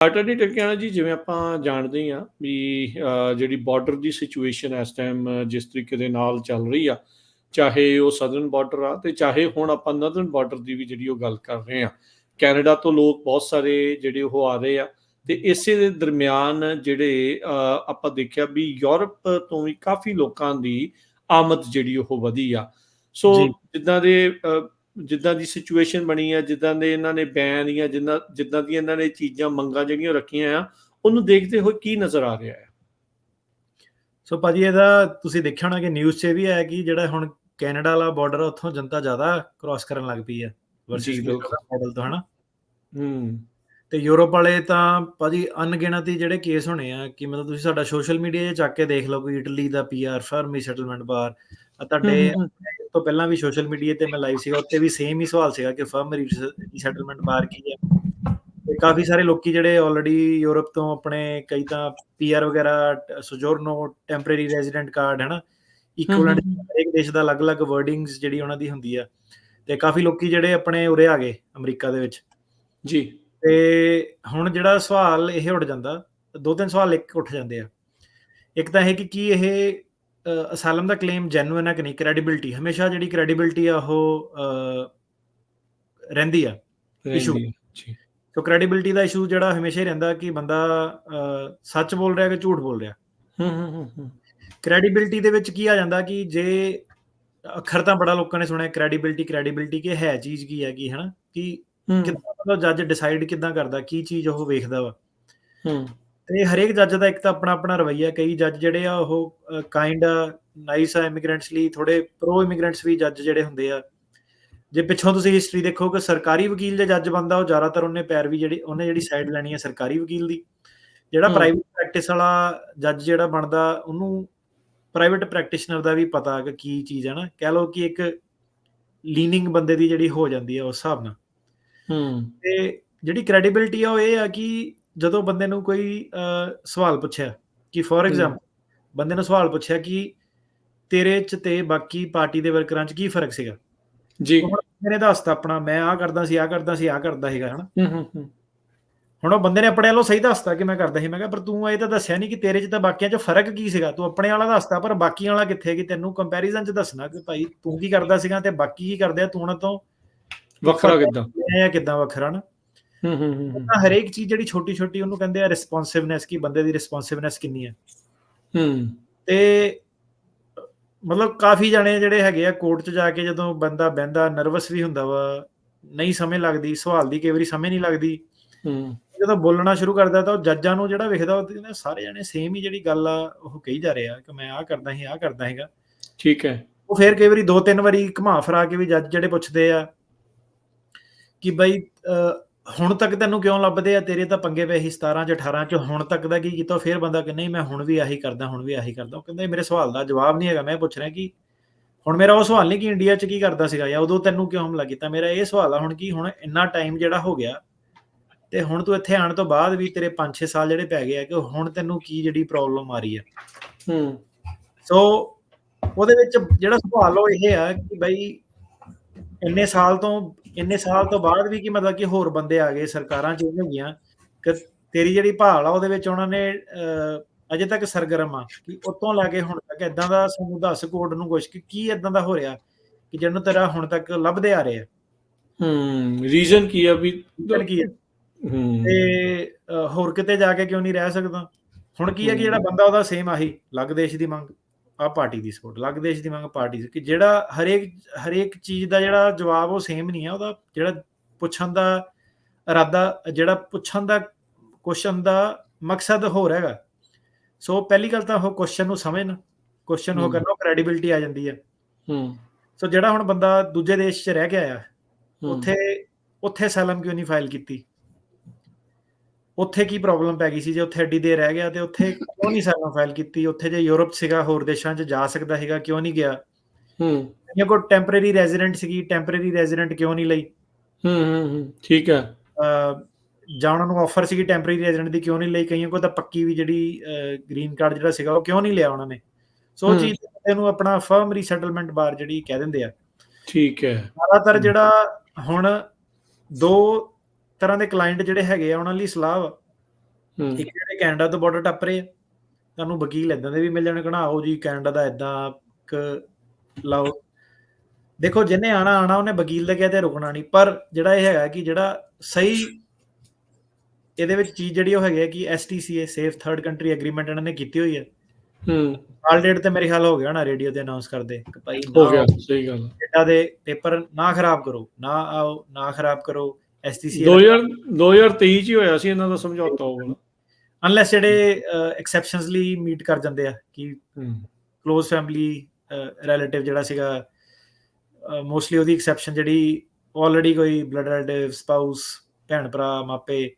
ਘਾਟਾ ਨਹੀਂ ਟਿਕਿਆ ਜੀ, ਜਿਵੇਂ ਆਪਾਂ ਜਾਣਦੇ ਹੀ ਹਾਂ ਵੀ ਜਿਹੜੀ ਬਾਰਡਰ ਦੀ ਸਿਚੁਏਸ਼ਨ ਇਸ ਟਾਈਮ ਜਿਸ ਤਰੀਕੇ ਦੇ ਨਾਲ ਚੱਲ ਰਹੀ ਆ, ਚਾਹੇ ਉਹ ਸਦਰਨ ਬਾਰਡਰ ਆ ਤੇ ਚਾਹੇ ਹੁਣ ਆਪਾਂ ਨਰਦਰਨ ਬਾਰਡਰ ਦੀ ਵੀ ਜਿਹੜੀ ਉਹ ਗੱਲ ਕਰ ਰਹੇ ਆ। ਕੈਨੇਡਾ ਤੋਂ ਲੋਕ ਬਹੁਤ ਸਾਰੇ ਜਿਹੜੇ ਉਹ ਆ ਰਹੇ ਆ ਤੇ ਇਸੇ ਦੇ ਦਰਮਿਆਨ ਜਿਹੜੇ ਆਪਾਂ ਦੇਖਿਆ ਵੀ ਯੂਰਪ ਤੋਂ ਵੀ ਕਾਫੀ ਲੋਕਾਂ ਦੀ ਆਮਦ ਜਿਹੜੀ ਉਹ ਵਧੀ ਆ। ਸੋ ਜੀ ਜਿੱਦਾਂ ਦੀ ਸਿਚੁਏਸ਼ਨ ਬਣੀ ਆ, ਜਿੱਦਾਂ ਦੇ ਇਹਨਾਂ ਨੇ ਬੈਨ ਜਾਂ ਜਿੱਦਾਂ ਦੀਆਂ ਇਹਨਾਂ ਨੇ ਚੀਜ਼ਾਂ ਮੰਗਾਂ ਜਿਹੜੀਆਂ ਰੱਖੀਆਂ ਆ, ਉਹਨੂੰ ਦੇਖਦੇ ਹੋਏ ਕੀ ਨਜ਼ਰ ਆ ਰਿਹਾ ਹੈ? ਸੋ ਭਾਜੀ ਇਹਦਾ ਤੁਸੀਂ ਦੇਖਿਆ ਹੋਣਾ ਕਿ ਨਿਊਜ਼ 'ਚ ਵੀ ਆਇਆ ਕਿ ਜਿਹੜਾ ਹੁਣ ਕੈਨੇਡਾ ਵਾਲਾ ਬਾਰਡਰ ਉੱਥੋਂ ਜਨਤਾ ਜ਼ਿਆਦਾ ਕ੍ਰਾਸ ਕਰਨ ਲੱਗ ਪਈ ਹੈ ਵਰਸਿਸ ਮਾਡਲ ਤੋਂ, ਹਨਾ। ਤੇ ਯੂਰਪ ਵਾਲੇ ਤਾਂ ਭਾਜੀ ਅਣਗਿਣਤ ਜਿਹੜੇ ਕੇਸ ਹੋਣੇ ਆ ਕਿ ਮਤਲਬ ਤੁਸੀਂ ਸਾਡਾ ਸੋਸ਼ਲ ਮੀਡੀਆ 'ਚ ਚੱਕ ਕੇ ਦੇਖ ਲਓ, ਕੋਈ ਇਟਲੀ ਦਾ PR ਫਰਮ ਸੈਟਲਮੈਂਟ ਬਾਰ, ਤੁਹਾਡੇ ਤੋਂ ਪਹਿਲਾਂ ਵੀ ਸੋਸ਼ਲ ਮੀਡੀਆ ਤੇ ਮੈਂ ਲਾਈਵ ਸੀਗਾ, ਉੱਤੇ ਵੀ ਸੇਮ ਹੀ ਸਵਾਲ ਸੀਗਾ ਕਿ ਫਰਮ ਰੀਸੈਟਲਮੈਂਟ ਬਾਰ ਕੀ ਹੈ। ਤੇ ਕਾਫੀ ਸਾਰੇ ਲੋਕੀ ਜਿਹੜੇ ਆਲਰੇਡੀ ਯੂਰਪ ਤੋਂ ਆਪਣੇ ਕਈ ਤਾਂ PR ਵਗੈਰਾ, ਸੋਜੋਰਨੋ, ਟੈਂਪਰੇਰੀ ਰੈਜ਼ੀਡੈਂਟ ਕਾਰਡ, ਹਨਾ, ਇਕੁਇਵਲੈਂਟ ਹਰੇਕ ਦੇਸ਼ ਦਾ ਅਲੱਗ-ਅਲੱਗ ਵਰਡਿੰਗਸ ਜਿਹੜੀ ਉਹਨਾਂ ਦੀ ਹੁੰਦੀ ਆ। ਤੇ ਕਾਫੀ ਲੋਕੀ ਜਿਹੜੇ ਆਪਣੇ ਉਰੇ ਆ ਗਏ ਅਮਰੀਕਾ ਦੇ ਵਿੱਚ ਜੀ। ਤੇ ਹੁਣ ਜਿਹੜਾ ਸਵਾਲ ਇਹ ਉੱਠ ਜਾਂਦਾ, ਦੋ ਤਿੰਨ ਸਵਾਲ ਇੱਕ ਉੱਠ ਜਾਂਦੇ ਆ। ਇੱਕ ਤਾਂ ਇਹ ਕਿ ਕੀ ਇਹ ਅਸਾਲਮ ਦਾ ਕਲੇਮ ਜੈਨੂਇਨ ਹੈ ਕਿ ਨਹੀਂ। ਕ੍ਰੈਡੀਬਿਲਿਟੀ, ਹਮੇਸ਼ਾ ਜਿਹੜੀ ਕ੍ਰੈਡੀਬਿਲਿਟੀ ਆ ਉਹ ਰਹਿੰਦੀ ਆ ਇਸ਼ੂ। ਸੋ ਕ੍ਰੈਡੀਬਿਲਿਟੀ ਦਾ ਇਸ਼ੂ ਜਿਹੜਾ ਹਮੇਸ਼ਾ ਹੀ ਰਹਿੰਦਾ ਕਿ ਬੰਦਾ ਸੱਚ ਬੋਲ ਰਿਹਾ ਕਿ ਝੂਠ ਬੋਲ ਰਿਹਾ। ਕ੍ਰੈਡੀਬਿਲਿਟੀ ਦੇ ਵਿੱਚ ਕੀ ਆ ਜਾਂਦਾ ਕਿ ਜੇ ਅੱਖਰ ਤਾਂ ਬੜਾ ਲੋਕਾਂ ਨੇ ਸੁਣਿਆ ਕ੍ਰੈਡੀਬਿਲਿਟੀ ਕਿ ਹੈ ਚੀਜ਼ ਕੀ ਹੈਗੀ, ਹਨਾ, ਕਿ ਕਿੱਦਾਂ ਜੱਜ ਡਿਸਾਈਡ ਕਿੱਦਾਂ ਕਰਦਾ, ਕੀ ਚੀਜ਼ ਉਹ ਵੇਖਦਾ ਵਾ। ਤੇ ਹਰੇਕ ਜੱਜ ਦਾ ਇੱਕ ਤਾਂ ਆਪਣਾ ਆਪਣਾ ਰਵੱਈਆ। ਕਈ ਜੱਜ ਜਿਹੜੇ ਆ ਉਹ ਕਾਈਂਡ ਨਾਈਸ ਆ ਇਮੀਗ੍ਰੈਂਟਸ ਲਈ, ਥੋੜੇ ਪ੍ਰੋ ਇਮੀਗ੍ਰੈਂਟਸ ਵੀ ਜੱਜ ਜਿਹੜੇ ਹੁੰਦੇ ਆ। ਜੇ ਪਿੱਛੋਂ ਤੁਸੀਂ ਹਿਸਟਰੀ ਦੇਖੋ ਕਿ ਸਰਕਾਰੀ ਵਕੀਲ ਜੇ ਜੱਜ ਬਣਦਾ, ਉਹ ਜ਼ਿਆਦਾਤਰ ਉਹਨੇ ਜਿਹੜੀ ਸਾਈਡ ਲੈਣੀ ਹੈ ਸਰਕਾਰੀ ਵਕੀਲ ਦੀ। ਜਿਹੜਾ ਪ੍ਰਾਈਵੇਟ ਪ੍ਰੈਕਟਿਸ ਵਾਲਾ ਜੱਜ ਜਿਹੜਾ ਬਣਦਾ, ਉਹਨੂੰ ਪ੍ਰਾਈਵੇਟ ਪ੍ਰੈਕਟੀਸ਼ਨਰ ਦਾ ਵੀ ਪਤਾ ਕਿ ਕੀ ਚੀਜ਼ ਹੈ, ਨਾ, ਕਹਿ ਲਓ ਕਿ ਇੱਕ ਲੀਨਿੰਗ ਬੰਦੇ ਦੀ ਜਿਹੜੀ ਹੋ ਜਾਂਦੀ ਹੈ ਉਸ ਹਿਸਾਬ ਨਾਲ। ਤੇ ਜਿਹੜੀ ਕ੍ਰੈਡੀਬਿਲਿਟੀ ਆ ਉਹ ਇਹ ਆ ਕਿ ਜਦੋਂ ਬੰਦੇ ਨੂੰ ਕੋਈ ਸਵਾਲ ਪੁੱਛਿਆ ਕਿ ਫੋਰ ਐਗਜ਼ਾਮਪਲ ਬੰਦੇ ਨੂੰ ਸਵਾਲ ਪੁੱਛਿਆ ਕਿ ਤੇਰੇ 'ਚ ਤੇ ਬਾਕੀ ਪਾਰਟੀ ਦੇ ਵਰਕਰਾਂ 'ਚ ਕੀ ਫਰਕ ਸੀਗਾ ਜੀ। ਮੈਨੇ ਦੱਸਤਾ ਆਪਣਾ, ਮੈਂ ਆਹ ਕਰਦਾ ਸੀ ਕਰਦਾ ਸੀਗਾ, ਹਨਾ। ਹੁਣ ਉਹ ਬੰਦੇ ਨੇ ਆਪਣੇ ਵੱਲੋਂ ਸਹੀ ਦੱਸਤਾ ਕਿ ਮੈਂ ਕਰਦਾ ਸੀ। ਮੈਂ ਕਿਹਾ ਪਰ ਤੂੰ ਇਹ ਤਾਂ ਦੱਸਿਆ ਨਹੀਂ ਕਿ ਤੇਰੇ 'ਚ ਤਾਂ ਬਾਕੀਆਂ 'ਚ ਫਰਕ ਕੀ ਸੀਗਾ। ਤੂੰ ਆਪਣੇ ਵਾਲਾ ਦੱਸਤਾ ਪਰ ਬਾਕੀਆਂ ਵਾਲਾ ਕਿੱਥੇ? ਕਿ ਤੈਨੂੰ ਕੰਪੈਰੀਜ਼ਨ 'ਚ ਦੱਸਣਾ ਕਿ ਭਾਈ ਤੂੰ ਕੀ ਕਰਦਾ ਸੀਗਾ ਤੇ ਬਾਕੀ ਕੀ ਕਰਦੇ ਆ, ਤੂੰ ਉਹਨਾਂ ਤੋਂ ਵੱਖਰਾ ਕਿੱਦਾਂ ਵੱਖਰਾ, ਨਾ। ਹਰੇਕ ਚੀਜ਼ ਜਿਹੜੀ ਛੋਟੀ ਛੋਟੀ ਉਹਨੂੰ ਕਹਿੰਦੇ ਆ ਰਿਸਪੌਂਸਿਵਨੈਸ, ਕਿ ਬੰਦੇ ਦੀ ਰਿਸਪੌਂਸਿਵਨੈਸ ਕਿੰਨੀ ਹੈ। ਤੇ ਮਤਲਬ ਕਾਫੀ ਜਾਣੇ ਜਿਹੜੇ ਹੈਗੇ ਆ ਕੋਰਟ 'ਚ ਜਾ ਕੇ ਜਦੋਂ ਬੰਦਾ ਬਹਿੰਦਾ, ਨਰਵਸ ਵੀ ਹੁੰਦਾ ਵਾ, ਨਹੀਂ ਸਮਝ ਲੱਗਦੀ ਸਵਾਲ ਦੀ, ਕਈ ਵਾਰੀ ਸਮਝ ਨਹੀਂ ਲੱਗਦੀ। ਜਦੋਂ ਬੋਲਣਾ ਸ਼ੁਰੂ ਕਰਦਾ ਤਾਂ ਉਹ ਜੱਜਾਂ ਨੂੰ ਜਿਹੜਾ ਵੇਖਦਾ ਉਹ ਸਾਰੇ ਜਾਣੇ ਸੇਮ ਹੀ ਜਿਹੜੀ ਗੱਲ ਆ ਉਹ ਕਹੀ ਜਾ ਰਹੇ ਆ ਕਿ ਮੈਂ ਆਹ ਕਰਦਾ ਸੀਗਾ। ਠੀਕ ਹੈ। ਉਹ ਫਿਰ ਕਈ ਵਾਰੀ 2-3 ਵਾਰੀ ਘੁਮਾ ਫਿਰਾ ਕੇ ਵੀ ਜੱਜ ਜਿਹੜੇ ਪੁੱਛਦੇ ਆ ਕਿ ਬਈ ਹੁਣ ਤੱਕ ਤੈਨੂੰ ਕਿਉਂ ਲੱਭਦੇ ਆ, ਤੇਰੇ ਤਾਂ ਪੰਗੇ ਪਏ ਸੀ 17 ਚ 18 ਚ, ਹੁਣ ਤੱਕ ਦਾ ਕੀ ਕੀਤਾ? ਫਿਰ ਬੰਦਾ ਕਿ ਨਹੀਂ ਮੈਂ ਹੁਣ ਵੀ ਆਹੀ ਕਰਦਾ। ਉਹ ਕਹਿੰਦਾ ਮੇਰੇ ਸਵਾਲ ਦਾ ਜਵਾਬ ਨਹੀਂ ਹੈਗਾ। ਮੈਂ ਪੁੱਛ ਰਿਹਾ ਕਿ ਹੁਣ ਮੇਰਾ ਉਹ ਸਵਾਲ ਨਹੀਂ ਕਿ ਇੰਡੀਆ 'ਚ ਕੀ ਕਰਦਾ ਸੀਗਾ ਜਾਂ ਉਦੋਂ ਤੈਨੂੰ ਕਿਉਂ ਹਮਲਾ ਕੀਤਾ। ਮੇਰਾ ਇਹ ਸਵਾਲ ਆ ਹੁਣ ਕਿ ਹੁਣ ਇੰਨਾ ਟਾਈਮ ਜਿਹੜਾ ਹੋ ਗਿਆ ਤੇ ਹੁਣ ਤੂੰ ਇੱਥੇ ਆਉਣ ਤੋਂ ਬਾਅਦ ਵੀ ਤੇਰੇ 5-6 ਸਾਲ ਜਿਹੜੇ ਪੈ ਗਏ ਆ ਕਿ ਹੁਣ ਤੈਨੂੰ ਕੀ ਜਿਹੜੀ ਪ੍ਰੋਬਲਮ ਆ ਰਹੀ ਆ। ਸੋ ਉਹਦੇ ਵਿੱਚ ਜਿਹੜਾ ਸਵਾਲ ਉਹ ਇਹ ਆ ਕਿ ਬਈ ਇੰਨੇ ਸਾਲ ਤੋਂ ਬਾਅਦ ਵੀ ਕੀ ਮਤਲਬ ਕਿ ਹੋਰ ਬੰਦੇ ਆ ਗਏ, ਸਰਕਾਰਾਂ ਚੇਂਜ ਹੋ ਗਈਆਂ, ਕਿ ਤੇਰੀ ਜਿਹੜੀ ਭਾਲ ਆ ਉਹਦੇ ਵਿੱਚ ਉਹਨਾਂ ਨੇ ਅਜੇ ਤੱਕ ਸਰਗਰਮ ਆ ਕਿ ਉੱਤੋਂ ਲੈ ਕੇ ਹੁਣ ਤੱਕ ਏਦਾਂ ਦਾ ਸਾਨੂੰ ਦੱਸ ਕੋਰਟ ਨੂੰ ਕੁਛ ਕਿ ਕੀ ਏਦਾਂ ਦਾ ਹੋ ਰਿਹਾ ਕਿ ਜਿਹਨੂੰ ਤੇਰਾ ਹੁਣ ਤੱਕ ਲੱਭਦੇ ਆ ਰਹੇ ਆ। ਰੀਜ਼ਨ ਕੀ ਆ ਵੀ ਕੀ ਹੈ ਤੇ ਹੋਰ ਕਿਤੇ ਜਾ ਕੇ ਕਿਉਂ ਨਹੀਂ ਰਹਿ ਸਕਦਾ? ਹੁਣ ਕੀ ਹੈ ਕਿ ਜਿਹੜਾ ਬੰਦਾ ਉਹਦਾ ਸੇਮ ਆਹੀ ਅਲੱਗ ਦੇਸ਼ ਦੀ ਮੰਗ, ਆਹ ਪਾਰਟੀ ਦੀ ਸਪੋਰਟ, ਅਲੱਗ ਦੇਸ਼ ਦੀ ਮੰਗ ਪਾਰਟੀ, ਕਿ ਜਿਹੜਾ ਹਰੇਕ ਚੀਜ਼ ਦਾ ਜਿਹੜਾ ਜਵਾਬ ਉਹ ਸੇਮ ਨਹੀਂ ਆ। ਉਹਦਾ ਜਿਹੜਾ ਪੁੱਛਣ ਦਾ ਇਰਾਦਾ, ਜਿਹੜਾ ਪੁੱਛਣ ਦਾ ਕੁਐਸਚਨ ਦਾ ਮਕਸਦ ਹੋਰ ਹੈਗਾ। ਸੋ ਪਹਿਲੀ ਗੱਲ ਤਾਂ ਉਹ ਕੁਐਸਚਨ ਨੂੰ ਸਮਝਣ, ਕੁਐਸਚਨ ਉਹ ਕਰਨਾ, ਕ੍ਰੈਡੀਬਿਲਿਟੀ ਆ ਜਾਂਦੀ ਹੈ। ਸੋ ਜਿਹੜਾ ਹੁਣ ਬੰਦਾ ਦੂਜੇ ਦੇਸ਼ 'ਚ ਰਹਿ ਕੇ ਆਇਆ, ਉੱਥੇ ਅਸਾਈਲਮ ਕਿਉਂ ਨਹੀਂ ਫਾਈਲ ਕੀਤੀ? ਉੱਥੇ ਕੀ ਪ੍ਰੋਬਲਮ ਪੈ ਗਈ ਸੀ ਜੇ ਉੱਥੇ ਐਡੀ ਦੇਰ ਰਹਿ ਗਿਆ? ਤੇ ਉੱਥੇ ਕਿਉਂ ਨਹੀਂ ਅਸਾਈਲਮ ਫਾਈਲ ਕੀਤੀ? ਉੱਥੇ ਜੇ ਯੂਰਪ ਸੀਗਾ, ਹੋਰ ਦੇਸ਼ਾਂ 'ਚ ਜਾ ਸਕਦਾ ਸੀਗਾ, ਕਿਉਂ ਨਹੀਂ ਗਿਆ? ਜਾਂ ਕੋਈ ਟੈਂਪਰੇਰੀ ਰੈਜ਼ੀਡੈਂਟ ਸੀਗੀ, ਟੈਂਪਰੇਰੀ ਰੈਜ਼ੀਡੈਂਟ ਕਿਉਂ ਨਹੀਂ ਲਈ? ਠੀਕ ਹੈ। ਜਾਂ ਉਹਨਾਂ ਨੂੰ ਆਫਰ ਸੀਗੀ ਟੈਂਪਰੇਰੀ ਰੈਜ਼ੀਡੈਂਟ ਦੀ, ਕਿਉਂ ਨਹੀਂ ਲਈ? ਕਈਆਂ ਕੋਲ ਤਾਂ ਪੱਕੀ ਵੀ ਜਿਹੜੀ ਗ੍ਰੀਨ ਕਾਰਡ ਜਿਹੜਾ ਸੀਗਾ ਉਹ ਕਿਉਂ ਨਹੀਂ ਲਿਆ ਉਹਨਾਂ ਨੇ? ਸੋ ਉਹ ਚੀਜ਼ ਇਹਨੂੰ ਆਪਣਾ ਫਰਮ ਰੀਸੈਟਲਮੈਂਟ ਬਾਰ ਜਿਹੜੀ ਕਹਿ ਦਿੰਦੇ ਆ। ਠੀਕ ਹੈ। ਜ਼ਿਆਦਾਤਰ ਜਿਹੜਾ ਹੁਣ 2 ਤਰ੍ਹਾਂ ਦੇ ਕਲਾਇੰਟ ਜਿਹੜੇ ਹੈਗੇ ਆ ਉਹਨਾਂ ਲਈ ਸਲਾਹ ਇੱਕ ਜਿਹੜੇ ਕੈਨੇਡਾ ਤੋਂ ਬਾਰਡਰ ਟੱਪ ਰਹੇ ਆ, ਤੁਹਾਨੂੰ ਵਕੀਲ ਏਦਾਂ ਦੇ ਵੀ ਮਿਲ ਜਾਣੇ, ਕਹਿਣਾ ਆਓ ਜੀ ਕੈਨੇਡਾ ਦਾ ਏਦਾਂ ਲਾਓ। ਦੇਖੋ ਜਿਹਨੇ ਆਣਾ ਉਹਨੇ ਵਕੀਲ ਦੇ ਕਹੇ ਤੇ ਰੁਕਣਾ ਨਹੀਂ, ਪਰ ਜਿਹੜਾ ਇਹ ਹੈਗਾ ਕਿ ਜਿਹੜਾ ਸਹੀ ਇਹਦੇ ਵਿੱਚ ਚੀਜ਼ ਜਿਹੜੀ ਉਹ ਹੈਗੀ ਹੈ ਕਿ STCA safe third country agreement ਇਹਨਾਂ ਨੇ ਕੀਤੀ ਹੋਈ ਹੈ। ਸਾਲ ਡੇਟ ਤੇ ਮੇਰੇ ਖਿਆਲ ਹੋ ਗਿਆ ਨਾ ਰੇਡੀਓ ਤੇ ਅਨਾਉਂਸ ਕਰਦੇ ਕਿ ਭਾਈ ਹੋ ਗਿਆ, ਸਹੀ ਗੱਲ। ਕੈਨੇਡਾ ਦੇ ਪੇਪਰ ਨਾ ਖਰਾਬ ਕਰੋ, ਨਾ ਆਓ, ਨਾ ਖਰਾਬ ਕਰੋ। STCA 2023 ਚ ਹੀ ਹੋਇਆ ਸੀ ਇਹਨਾਂ ਦਾ ਸਮਝੌਤਾ ਹੋਊਗਾ, ਅਨਲੈਸ ਜਿਹੜੇ ਐਕਸੈਪਸ਼ਨਸਲੀ ਮੀਟ ਕਰ ਜਾਂਦੇ ਆ ਕਿ ਕਲੋਜ਼ ਫੈਮਿਲੀ ਰਿਲੇਟਿਵ ਜਿਹੜਾ ਸੀਗਾ, ਮੋਸਟਲੀ ਉਹਦੀ ਐਕਸੈਪਸ਼ਨ ਜਿਹੜੀ ਆਲਰੇਡੀ ਕੋਈ ਬਲੱਡ ਰਿਲੇਟਿਵ, ਸਪਾਊਸ, ਭੈਣ ਭਰਾ, ਮਾਪੇ।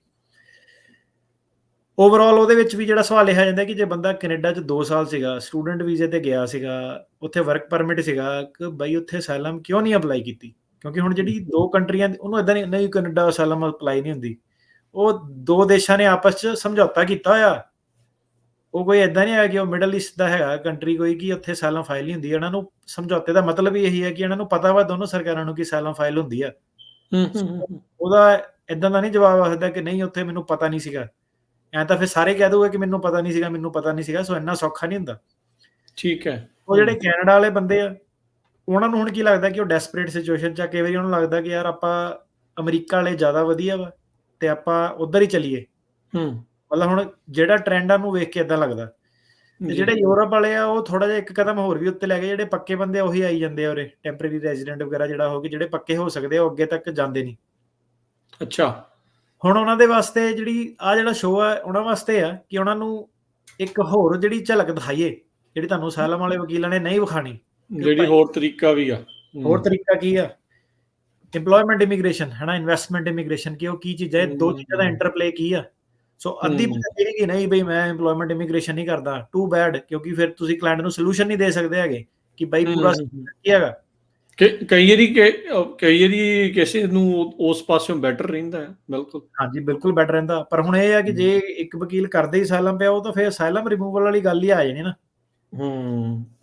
ਓਵਰਆਲ ਉਹਦੇ ਵਿੱਚ ਵੀ ਜਿਹੜਾ ਸਵਾਲ ਇਹ ਆ ਜਾਂਦਾ ਕਿ ਜੇ ਬੰਦਾ ਕੈਨੇਡਾ 'ਚ 2 ਸਾਲ ਸੀਗਾ, ਸਟੂਡੈਂਟ ਵੀਜ਼ੇ ਤੇ ਗਿਆ ਸੀਗਾ, ਉੱਥੇ ਵਰਕ ਪਰਮਿਟ ਸੀਗਾ, ਕਿ ਬਾਈ ਉੱਥੇ ਅਸਾਈਲਮ ਕਿਉਂ ਨਹੀਂ ਅਪਲਾਈ ਕੀਤੀ? ਕਿਉਂਕਿ ਹੁਣ ਜਿਹੜੀ 2 ਕੰਟਰੀਆਂ ਉਹਨੂੰ ਇਦਾਂ ਨਹੀਂ ਕੈਨੇਡਾ ਅਸਾਈਲਮ ਅਪਲਾਈ ਨਹੀਂ ਹੁੰਦੀ, ਉਹ 2 ਦੇਸ਼ਾਂ ਨੇ ਆਪਸ 'ਚ ਸਮਝੌਤਾ ਕੀਤਾ ਹੋਇਆ। ਉਹ ਕੋਈ ਇਦਾਂ ਨਹੀਂ ਹੈਗਾ ਕਿ ਉਹ ਮਿਡਲ ਈਸਟ ਦਾ ਹੈਗਾ ਕੰਟਰੀ ਕੋਈ ਕਿ ਉੱਥੇ ਅਸਾਈਲਮ ਫਾਈਲ ਨਹੀਂ ਹੁੰਦੀ। ਇਹਨਾਂ ਨੂੰ ਸਮਝੌਤੇ ਦਾ ਮਤਲਬ ਹੀ ਇਹੀ ਹੈ ਕਿ ਇਹਨਾਂ ਨੂੰ ਪਤਾ ਵਾ ਦੋਨੋਂ ਸਰਕਾਰਾਂ ਨੂੰ ਕਿ ਅਸਾਈਲਮ ਫਾਈਲ ਹੁੰਦੀ ਆ। ਉਹਦਾ ਇਦਾਂ ਦਾ ਨਹੀਂ ਜਵਾਬ ਆ ਸਕਦਾ ਕਿ ਨਹੀਂ ਉੱਥੇ ਮੈਨੂੰ ਪਤਾ ਨਹੀਂ ਸੀਗਾ। ਐਂ ਤਾਂ ਫਿਰ ਸਾਰੇ ਕਹਿ ਦੂਗੇ ਕਿ ਮੈਨੂੰ ਪਤਾ ਨਹੀਂ ਸੀਗਾ, ਮੈਨੂੰ ਪਤਾ ਨਹੀਂ ਸੀਗਾ। ਸੋ ਇੰਨਾ ਸੌਖਾ ਨਹੀਂ ਹੁੰਦਾ। ਠੀਕ ਹੈ। ਉਹ ਜਿਹੜੇ ਕੈਨੇਡਾ ਵਾਲੇ ਬੰਦੇ ਆ, ਉਹਨਾਂ ਨੂੰ ਹੁਣ ਕੀ ਲੱਗਦਾ ਕਿ ਉਹ ਡੈਸਪਰੇਟ ਸਿਚੁਏਸ਼ਨ 'ਚ ਆ। ਕਈ ਵਾਰੀ ਉਹਨੂੰ ਲੱਗਦਾ ਕਿ ਯਾਰ ਆਪਾਂ ਅਮਰੀਕਾ ਵਾਲੇ ਜ਼ਿਆਦਾ ਵਧੀਆ ਵਾ ਤੇ ਆਪਾਂ ਉੱਧਰ ਹੀ ਚੱਲੀਏ। ਮਤਲਬ ਹੁਣ ਜਿਹੜਾ ਟ੍ਰੈਂਡ ਆ ਉਹਨੂੰ ਵੇਖ ਕੇ ਏਦਾਂ ਲੱਗਦਾ। ਤੇ ਜਿਹੜੇ ਯੂਰਪ ਵਾਲੇ ਆ ਉਹ ਥੋੜਾ ਜਿਹਾ ਇੱਕ ਕਦਮ ਹੋਰ ਵੀ ਉੱਤੇ ਲੈ ਗਏ। ਜਿਹੜੇ ਪੱਕੇ ਬੰਦੇ ਉਹੀ ਆਈ ਜਾਂਦੇ ਆ ਉਰੇ, ਟੈਂਪਰੇਰੀ ਰੈਜ਼ੀਡੈਂਟ ਵਗੈਰਾ ਜਿਹੜਾ ਹੋ ਗਏ, ਜਿਹੜੇ ਪੱਕੇ ਹੋ ਸਕਦੇ ਆ ਉਹ ਅੱਗੇ ਤੱਕ ਜਾਂਦੇ ਨਹੀਂ। ਅੱਛਾ, ਹੁਣ ਉਹਨਾਂ ਦੇ ਵਾਸਤੇ ਜਿਹੜਾ ਸ਼ੋਅ ਆ ਉਹਨਾਂ ਵਾਸਤੇ ਆ ਕਿ ਉਹਨਾਂ ਨੂੰ ਇੱਕ ਹੋਰ ਜਿਹੜੀ ਝਲਕ ਦਿਖਾਈਏ, ਜਿਹੜੀ ਤੁਹਾਨੂੰ ਅਸਾਈਲਮ ਵਾਲੇ ਵਕੀਲਾਂ ਨੇ ਨਹੀਂ ਵਿਖਾਣੀ। ਜਿਹੜੀ ਹੋਰ ਤਰੀਕਾ ਵੀ ਆ। ਹੋਰ ਤਰੀਕਾ ਕੀ ਆ? ਇੰਪਲੋਇਮੈਂਟ ਇਮੀਗ੍ਰੇਸ਼ਨ ਹੈ ਨਾ, ਇਨਵੈਸਟਮੈਂਟ ਇਮੀਗ੍ਰੇਸ਼ਨ, ਕਿ ਉਹ ਕੀ ਚੀਜ਼ਾਂ, ਇਹ 2 ਚੀਜ਼ਾਂ ਦਾ ਇੰਟਰਪਲੇ ਕੀ ਆ। ਸੋ ਅੱਧੀ ਬੰਦੇ ਕਿ ਨਹੀਂ ਬਈ ਮੈਂ ਇੰਪਲੋਇਮੈਂਟ ਇਮੀਗ੍ਰੇਸ਼ਨ ਨਹੀਂ ਕਰਦਾ, ਟੂ ਬੈਡ, ਕਿਉਂਕਿ ਫਿਰ ਤੁਸੀਂ ਕਲਾਇੰਟ ਨੂੰ ਸੋਲੂਸ਼ਨ ਨਹੀਂ ਦੇ ਸਕਦੇ ਹੈਗੇ ਕਿ ਬਈ ਪੂਰਾ ਕੀ ਹੈਗਾ। ਕਈ ਵਾਰੀ ਕਿਸੇ ਨੂੰ ਉਸ ਪਾਸਿਓਂ ਬੈਟਰ ਰਹਿੰਦਾ ਹੈ। ਬਿਲਕੁਲ, ਹਾਂਜੀ, ਬਿਲਕੁਲ ਬੈਟਰ ਰਹਿੰਦਾ। ਪਰ ਹੁਣ ਇਹ ਆ ਕਿ ਜੇ ਇੱਕ ਵਕੀਲ ਕਰਦੇ ਹੀ ਅਸਾਈਲਮ ਪਿਆ, ਉਹ ਤਾਂ ਫਿਰ ਅਸਾਈਲਮ ਰਿਮੂਵਲ ਵਾਲੀ ਗੱਲ ਹੀ ਆ ਜਾਣੀ ਨਾ।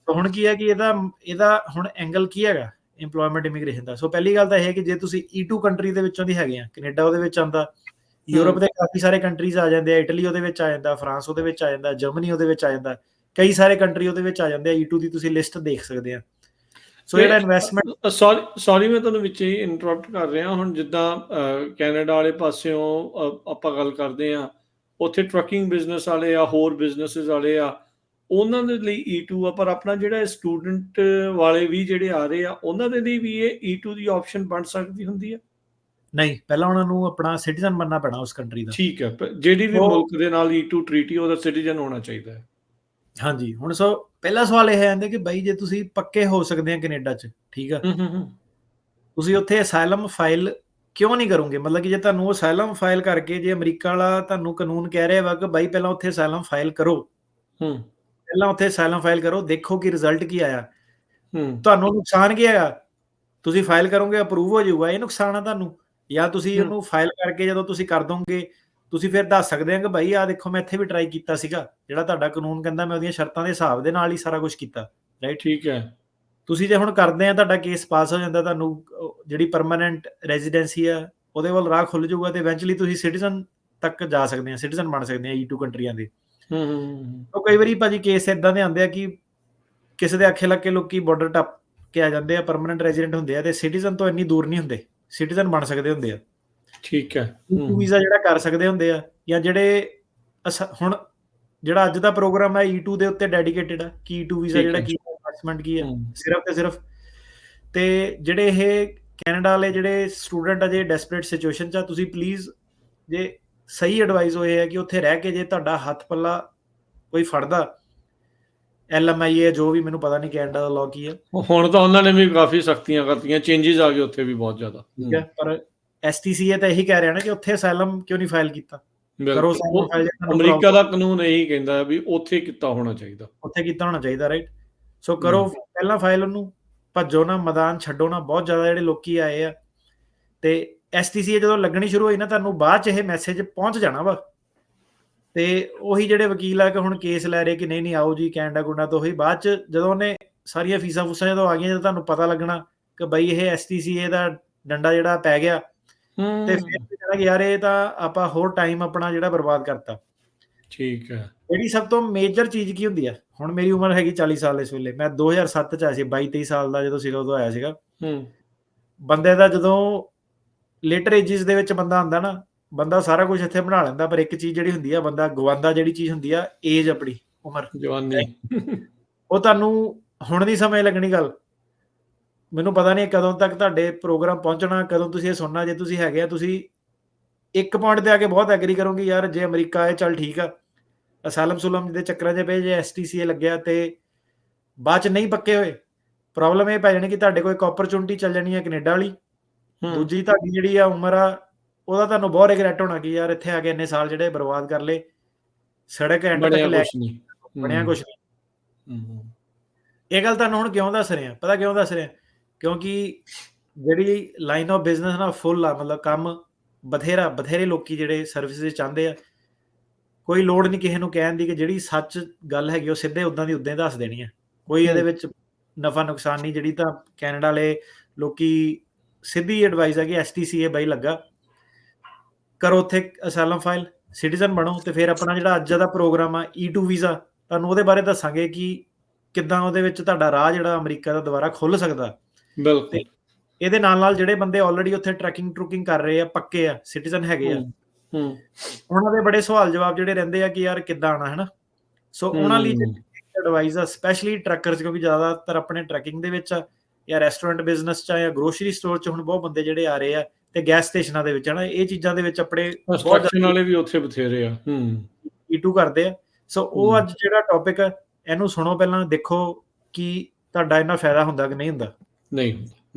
ਤਾਂ ਹੁਣ ਕੀ ਹੈ ਕਿ ਇਹਦਾ ਹੁਣ ਐਂਗਲ ਕੀ ਹੈਗਾ ਇੰਪਲੋਇਮੈਂਟ ਇਮੀਗ੍ਰੇਸ਼ਨ ਦਾ। ਸੋ ਪਹਿਲੀ ਗੱਲ ਤਾਂ ਇਹ ਹੈ ਕਿ ਜੇ ਤੁਸੀਂ E2 ਕੰਟਰੀ ਦੇ ਵਿੱਚੋਂ ਦੀ ਹੈਗੇ ਆ, ਕੈਨੇਡਾ ਉਹਦੇ ਵਿੱਚ ਆਉਂਦਾ, ਯੂਰਪ ਦੇ ਕਾਫੀ ਸਾਰੇ ਕੰਟਰੀਜ਼ ਆ ਜਾਂਦੇ ਆ, ਇਟਲੀ ਉਹਦੇ ਵਿੱਚ ਆ ਜਾਂਦਾ, ਫਰਾਂਸ ਉਹਦੇ ਵਿੱਚ ਆ ਜਾਂਦਾ, ਜਰਮਨੀ ਉਹਦੇ ਵਿੱਚ ਆ ਜਾਂਦਾ, ਕਈ ਸਾਰੇ ਕੰਟਰੀ ਉਹਦੇ ਵਿੱਚ ਆ ਜਾਂਦੇ ਆ। E2 ਦੀ ਤੁਸੀਂ ਲਿਸਟ ਦੇਖ ਸਕਦੇ ਆ। ਸੋ ਜਿਹੜਾ ਇਨਵੈਸਟਮੈਂਟ, ਸੌਰੀ ਮੈਂ ਤੁਹਾਨੂੰ ਵਿੱਚ ਹੀ ਇੰਟਰਰਪਟ ਕਰ ਰਿਹਾ। ਹੁਣ ਜਿੱਦਾਂ ਕੈਨੇਡਾ ਵਾਲੇ ਪਾਸਿਓਂ ਆਪਾਂ ਗੱਲ ਕਰਦੇ ਆ, ਉੱਥੇ ਟਰੱਕਿੰਗ ਬਿਜ਼ਨਸ ਵਾਲੇ ਆ, ਹੋਰ ਬਿਜ਼ਨਸਿਸ ਵਾਲੇ ਆ, ਉਹਨਾਂ ਦੇ ਲਈ E2 ਆ। ਪਰ ਆਪਣਾ ਜਿਹੜਾ ਸਟੂਡੈਂਟ ਵਾਲੇ ਵੀ ਜਿਹੜੇ ਆ ਰਹੇ ਆ, ਉਹਨਾਂ ਦੇ ਲਈ ਵੀ ਇਹ E2 ਦੀ ਆਪਸ਼ਨ ਬਣ ਸਕਦੀ ਹੁੰਦੀ ਆ? ਨਹੀਂ, ਪਹਿਲਾਂ ਉਹਨਾਂ ਨੂੰ ਆਪਣਾ ਸਿਟੀਜ਼ਨ ਬਣਨਾ ਪੈਣਾ ਉਸ ਕੰਟਰੀ ਦਾ। ਠੀਕ ਹੈ, ਜਿਹੜੀ ਵੀ ਮੁਲਕ ਦੇ ਨਾਲ E2 ਟ੍ਰੀਟੀ ਉਹਦਾ ਸਿਟੀਜ਼ਨ ਹੋਣਾ ਚਾਹੀਦਾ ਹੈ। ਹਾਂਜੀ। ਹੁਣ ਪਹਿਲਾ ਸਵਾਲ ਇਹ ਆਉਂਦਾ ਕਿ ਬਾਈ ਜੇ ਤੁਸੀਂ ਪੱਕੇ ਹੋ ਸਕਦੇ ਆ ਕੈਨੇਡਾ 'ਚ, ਠੀਕ ਆ, ਤੁਸੀਂ ਉੱਥੇ ਅਸਾਈਲਮ ਫਾਈਲ ਕਿਉਂ ਨਹੀਂ ਕਰੋਗੇ? ਮਤਲਬ ਕਿ ਜੇ ਤੁਹਾਨੂੰ ਅਸਾਈਲਮ ਫਾਈਲ ਕਰਕੇ, ਜੇ ਅਮਰੀਕਾ ਵਾਲਾ ਤੁਹਾਨੂੰ ਕਾਨੂੰਨ ਕਹਿ ਰਿਹਾ ਵਾ ਕਿ ਬਾਈ ਪਹਿਲਾਂ ਉੱਥੇ ਅਸਾਈਲਮ ਫਾਈਲ ਕਰੋ, ਪਹਿਲਾਂ ਉੱਥੇ ਅਸਾਈਲਮ ਫਾਈਲ ਕਰੋ, ਦੇਖੋ ਕਿ ਰਿਜ਼ਲਟ ਕੀ ਆਇਆ, ਤੁਹਾਨੂੰ ਨੁਕਸਾਨ ਕੀ ਹੈਗਾ? ਤੁਸੀਂ ਫਾਈਲ ਕਰੋਗੇ, ਅਪਰੂਵ ਹੋ ਜਾਊਗਾ, ਇਹ ਨੁਕਸਾਨ ਆ ਤੁਹਾਨੂੰ? ਜਾਂ ਤੁਸੀਂ ਉਹਨੂੰ ਫਾਈਲ ਕਰਕੇ ਜਦੋਂ ਤੁਸੀਂ ਕਰ ਦੋਗੇ, ਤੁਸੀਂ ਫਿਰ ਦੱਸ ਸਕਦੇ ਆ ਕਿ ਭਾਈ ਆਹ ਦੇਖੋ ਮੈਂ ਇੱਥੇ ਵੀ ਟਰਾਈ ਕੀਤਾ ਸੀਗਾ, ਜਿਹੜਾ ਤੁਹਾਡਾ ਕਾਨੂੰਨ ਕਹਿੰਦਾ ਮੈਂ ਉਹਦੀਆਂ ਸ਼ਰਤਾਂ ਦੇ ਹਿਸਾਬ ਦੇ ਨਾਲ ਹੀ ਸਾਰਾ ਕੁਝ ਕੀਤਾ, ਰਾਈਟ? ਠੀਕ ਹੈ। ਤੁਸੀਂ ਜੇ ਹੁਣ ਕਰਦੇ ਆ, ਤੁਹਾਡਾ ਕੇਸ ਪਾਸ ਹੋ ਜਾਂਦਾ, ਤੁਹਾਨੂੰ ਜਿਹੜੀ ਪਰਮਾਨੈਂਟ ਰੈਜ਼ੀਡੈਂਸੀ ਆ ਉਹਦੇ ਵੱਲ ਰਾਹ ਖੁੱਲ ਜਾਊਗਾ ਤੇ ਇਵੈਂਚੁਅਲੀ ਤੁਸੀਂ ਸਿਟੀਜ਼ਨ ਤੱਕ ਜਾ ਸਕਦੇ ਆ, ਸਿਟੀਜ਼ਨ ਬਣ ਸਕਦੇ ਆ E2 ਕੰਟਰੀਆਂ ਦੇ। ਉਹ ਕਈ ਵਾਰੀ ਭਾਜੀ ਕੇਸ ਇਦਾਂ ਦੇ ਆਉਂਦੇ ਆ ਕਿ ਕਿਸੇ ਦੇ ਆਖੇ ਲੱਗ ਕੇ ਲੋਕੀ ਬਾਰਡਰ ਟੱਪ ਕੇ ਆ ਜਾਂਦੇ ਆ, ਪਰਮਾਨੈਂਟ ਰੈਜ਼ੀਡੈਂਟ ਹੁੰਦੇ ਆ ਤੇ ਸਿਟੀਜ਼ਨ ਤੋਂ ਇੰਨੀ ਦੂਰ ਨਹੀਂ ਹੁੰਦੇ, ਸਿਟੀਜ਼ਨ ਬਣ ਸਕਦੇ ਹੁੰਦੇ ਆ। ਠੀਕ ਹੈ। E2 ਵੀਜ਼ਾ ਜਿਹੜਾ ਕਰ ਸਕਦੇ ਹੁੰਦੇ ਆ, ਜਾਂ ਜਿਹੜੇ ਹੁਣ ਜਿਹੜਾ ਅੱਜ ਦਾ ਪ੍ਰੋਗਰਾਮ ਹੈ E2 ਦੇ ਉੱਤੇ ਡੈਡੀਕੇਟਡ ਆ ਕਿ E2 ਵੀਜ਼ਾ ਜਿਹੜਾ ਕੀ ਇਨਵੈਸਟਮੈਂਟ ਕੀ ਹੈ, ਸਿਰਫ ਤੇ ਸਿਰਫ। ਤੇ ਜਿਹੜੇ ਇਹ ਕੈਨੇਡਾ ਵਾਲੇ ਜਿਹੜੇ ਸਟੂਡੈਂਟ ਆ ਜੇ ਡੈਸਪਰੇਟ ਸਿਚੁਏਸ਼ਨ 'ਚ ਆ, ਤੁਸੀਂ ਪਲੀਜ਼, ਜੇ ਸਹੀ ਐਡਵਾਈਸ ਹੋਏ ਹੈ ਕਿ ਉੱਥੇ ਰਹਿ ਕੇ ਜੇ ਤੁਹਾਡਾ ਹੱਥ ਪੱਲਾ ਕੋਈ ਫੜਦਾ, LMIA ਜੋ ਵੀ, ਮੈਨੂੰ ਪਤਾ ਨਹੀਂ ਕੈਨੇਡਾ ਦਾ ਲਾਅ ਕੀ ਹੈ। ਹੁਣ ਤਾਂ ਉਹਨਾਂ ਨੇ ਵੀ ਕਾਫੀ ਸਖਤੀਆਂ ਕਰਤੀਆਂ, ਚੇਂਜਸ ਆ ਗਏ ਉੱਥੇ ਵੀ ਬਹੁਤ ਜ਼ਿਆਦਾ। ਠੀਕ ਹੈ, ਪਰ STCA ਤਾਂ ਇਹੀ ਕਹਿ ਰਿਹਾ ਨਾ ਕਿ ਉੱਥੇ ਅਸਾਈਲਮ ਕਿਉਂ ਨਹੀਂ ਫਾਈਲ ਕੀਤਾ? ਕਰੋ ਅਸਾਈਲਮ ਫਾਈਲ। ਅਮਰੀਕਾ ਦਾ ਕਾਨੂੰਨ ਇਹੀ ਕਹਿੰਦਾ ਵੀ ਉੱਥੇ ਕੀਤਾ ਹੋਣਾ ਚਾਹੀਦਾ, ਉੱਥੇ ਕੀਤਾ ਹੋਣਾ ਚਾਹੀਦਾ, ਰਾਈਟ? ਸੋ ਕਰੋ ਪਹਿਲਾਂ ਫਾਈਲ, ਉਹਨੂੰ ਭੱਜੋ ਨਾ, ਮੈਦਾਨ ਛੱਡੋ ਨਾ। ਬਹੁਤ ਜ਼ਿਆਦਾ ਜਿਹੜੇ ਲੋਕੀ ਆਏ ਆ ਤੇ STCA ਜਦੋਂ ਲੱਗਣੀ ਸ਼ੁਰੂ ਹੋਈ ਨਾ, ਤੁਹਾਨੂੰ ਬਾਅਦ 'ਚ ਇਹ ਮੈਸੇਜ ਪਹੁੰਚ ਜਾਣਾ ਵਾ। ਤੇ ਉਹੀ ਜਿਹੜੇ ਵਕੀਲ ਆ ਕਿ ਹੁਣ ਕੇਸ ਲੈ ਰਹੇ ਕਿ ਨਹੀਂ ਆਓ ਜੀ ਕੈਨੇਡਾ ਗੁੰਡਾ, ਤੋਂ ਉਹੀ ਬਾਅਦ 'ਚ ਜਦੋਂ ਉਹਨੇ ਸਾਰੀਆਂ ਫੀਸਾਂ ਫੂਸਾਂ ਜਦੋਂ ਆ ਗਈਆਂ, ਜਦੋਂ ਤੁਹਾਨੂੰ ਪਤਾ ਲੱਗਣਾ ਕਿ ਬਈ ਇਹ STCA ਦਾ ਡੰਡਾ ਜਿਹੜਾ ਪੈ ਗਿਆ, ਤੇ ਫਿਰ ਕਹਿਣਾ ਕਿ ਯਾਰ ਇਹ ਤਾਂ ਆਪਾਂ ਹੋਰ ਟਾਈਮ ਆਪਣਾ ਜਿਹੜਾ ਬਰਬਾਦ ਕਰਤਾ। ਠੀਕ ਹੈ। ਜਿਹੜੀ ਸਭ ਤੋਂ ਮੇਜਰ ਚੀਜ਼ ਕੀ ਹੁੰਦੀ ਆ, ਹੁਣ ਮੇਰੀ ਉਮਰ ਹੈਗੀ 40 ਸਾਲ ਇਸ ਵੇਲੇ, ਮੈਂ 2007 ਚ ਆਇਆ ਸੀ, 22-23 ਸਾਲ ਦਾ ਜਦੋਂ ਸੀਗਾ ਉਦੋਂ ਆਇਆ ਸੀਗਾ। ਬੰਦੇ ਦਾ ਜਦੋਂ ਲੇਟਰ ਏਜਿਸ ਦੇ ਵਿੱਚ ਬੰਦਾ ਆਉਂਦਾ ਨਾ, ਬੰਦਾ ਸਾਰਾ ਕੁਝ ਇੱਥੇ ਬਣਾ ਲੈਂਦਾ, ਪਰ ਇੱਕ ਚੀਜ਼ ਜਿਹੜੀ ਹੁੰਦੀ ਆ, ਬੰਦਾ ਗਵਾਉਂਦਾ ਜਿਹੜੀ ਚੀਜ਼ ਹੁੰਦੀ ਆ, ਏਜ ਆਪਣੀ, ਉਮਰ, ਜਵਾਨੀ। ਉਹ ਤੁਹਾਨੂੰ ਹੁਣ ਨਹੀਂ ਸਮਝ ਲੱਗਣੀ ਗੱਲ। ਮੈਨੂੰ ਪਤਾ ਨਹੀਂ ਕਦੋਂ ਤੱਕ ਤੁਹਾਡੇ ਪ੍ਰੋਗਰਾਮ ਪਹੁੰਚਣਾ, ਕਦੋਂ ਤੁਸੀਂ ਇਹ ਸੁਣਨਾ। ਜੇ ਤੁਸੀਂ ਹੈਗੇ ਆ, ਤੁਸੀਂ ਇੱਕ ਪੁਆਇੰਟ ਤੇ ਆ ਕੇ ਬਹੁਤ ਐਗਰੀ ਕਰੋਗੇ, ਯਾਰ ਜੇ ਅਮਰੀਕਾ ਆਏ ਚੱਲ ਠੀਕ ਆ, ਅਸਾਲਮ ਸੁਲਮ ਦੇ ਚੱਕਰਾਂ 'ਚ ਪਏ, ਜੇ STCA ਲੱਗਿਆ ਤੇ ਬਾਅਦ 'ਚ ਨਹੀਂ ਪੱਕੇ ਹੋਏ, ਪ੍ਰੋਬਲਮ ਇਹ ਪੈ ਜਾਣੀ ਕਿ ਤੁਹਾਡੇ ਕੋਲ ਇੱਕ ਓਪਰਚੁਨਿਟੀ ਚੱਲ ਜਾਣੀ ਹੈ ਕੈਨੇਡਾ ਵਾਲੀ। ਦੂਜੀ ਤੁਹਾਡੀ ਜਿਹੜੀ ਆ ਉਮਰ ਆ, ਉਹਦਾ ਤੁਹਾਨੂੰ ਬਹੁਤ ਰਿਗਰੈਟ ਹੋਣਾ ਕਿ ਯਾਰ ਇੱਥੇ ਆ ਕੇ ਇੰਨੇ ਸਾਲ ਜਿਹੜੇ ਬਰਬਾਦ ਕਰ ਲਏ, ਸੜਕ ਐਂਡ ਤੱਕ ਲੈ ਕੇ ਬਣਿਆ ਕੁਛ ਨਹੀਂ। ਇਹ ਗੱਲ ਤੁਹਾਨੂੰ ਹੁਣ ਕਿਉਂ ਦੱਸ ਰਿਹਾ, ਪਤਾ ਕਿਉਂ ਦੱਸ ਰਿਹਾ? ਕਿਉਂਕਿ ਜਿਹੜੀ ਲਾਈਨ ਆਫ ਬਿਜ਼ਨਸ ਨਾ ਫੁੱਲ ਆ, ਮਤਲਬ ਕੰਮ ਬਥੇਰੇ ਲੋਕੀ ਜਿਹੜੇ ਸਰਵਿਸਿਜ਼ ਚਾਹੁੰਦੇ ਆ। ਕੋਈ ਲੋੜ ਨਹੀਂ ਕਿਸੇ ਨੂੰ ਕਹਿਣ ਦੀ ਕਿ ਜਿਹੜੀ ਸੱਚ ਗੱਲ ਹੈਗੀ ਉਹ ਸਿੱਧੇ ਉੱਦਾਂ ਦੀ ਉੱਦਾਂ ਹੀ ਦੱਸ ਦੇਣੀ ਹੈ। ਕੋਈ ਇਹਦੇ ਵਿੱਚ ਨਫਾ ਨੁਕਸਾਨ ਨਹੀਂ। ਜਿਹੜੀ ਤਾਂ ਕੈਨੇਡਾ ਵਾਲੇ ਲੋਕੀ ਸਿੱਧੀ ਐਡਵਾਈਸ ਹੈ ਕਿ STCA ਬਾਈ ਲੱਗਾ ਕਰੋ, ਉੱਥੇ ਅਸਾਲਮ ਫਾਈਲ, ਸਿਟੀਜ਼ਨ ਬਣੋ, ਤੇ ਫਿਰ ਆਪਣਾ ਜਿਹੜਾ ਅੱਜ ਦਾ ਪ੍ਰੋਗਰਾਮ ਆ E2 ਵੀਜ਼ਾ, ਤੁਹਾਨੂੰ ਉਹਦੇ ਬਾਰੇ ਦੱਸਾਂਗੇ ਕਿ ਕਿੱਦਾਂ ਉਹਦੇ ਵਿੱਚ ਤੁਹਾਡਾ ਰਾਹ ਜਿਹੜਾ ਅਮਰੀਕਾ ਦਾ ਦੁਬਾਰਾ ਖੁੱਲ ਸਕਦਾ। ਬਿਲਕੁਲ। ਇਹਦੇ ਨਾਲ ਜਿਹੜੇ ਬੰਦੇ ਆਲਰੇਡੀ ਉੱਥੇ ਟਰੈਕਿੰਗ ਕਰ ਰਹੇ ਆ, ਪੱਕੇ ਆ, ਸਿਟੀਜ਼ਨ ਹੈਗੇ ਆ, ਉਹਨਾਂ ਦੇ ਬੜੇ ਸਵਾਲ ਜਵਾਬ ਜਿਹੜੇ ਰਹਿੰਦੇ ਆ ਕਿ ਯਾਰ ਕਿੱਦਾਂ ਆਉਣਾ, ਹੈ ਨਾ। ਸੋ ਉਹਨਾਂ ਲਈ ਐਡਵਾਈਸ ਆ, ਸਪੈਸ਼ਲੀ ਟਰੱਕਰਸ, ਕਿਉਂਕਿ ਜ਼ਿਆਦਾਤਰ ਆਪਣੇ ਟਰੈਕਿੰਗ ਦੇ ਵਿੱਚ ਆ, ਜਾਂ ਰੈਸਟੋਰੈਂਟ ਬਿਜ਼ਨਸ 'ਚ, ਜਾਂ ਗਰੋਸਰੀ ਸਟੋਰ 'ਚ ਹੁਣ ਬਹੁਤ ਬੰਦੇ ਜਿਹੜੇ ਆ ਰਹੇ ਆ, ਤੇ ਗੈਸ ਸਟੇਸ਼ਨਾਂ ਦੇ ਵਿੱਚ, ਹੈ ਨਾ, ਇਹ ਚੀਜ਼ਾਂ ਦੇ ਵਿੱਚ ਆਪਣੇ ਕੰਸਟਰਕਸ਼ਨ ਵਾਲੇ ਵੀ ਉੱਥੇ ਬਥੇਰੇ ਆ, E2 ਕਰਦੇ ਆ। ਸੋ ਉਹ ਅੱਜ ਜਿਹੜਾ ਟੌਪਿਕ ਹੈ, ਇਹਨੂੰ ਸੁਣੋ ਪਹਿਲਾਂ, ਦੇਖੋ ਕਿ ਤੁਹਾਡਾ ਇੰਨਾ ਫਾਇਦਾ ਹੁੰਦਾ ਕਿ ਨਹੀਂ ਹੁੰਦਾ। ਨਹੀਂ ਹੁੰਦਾ।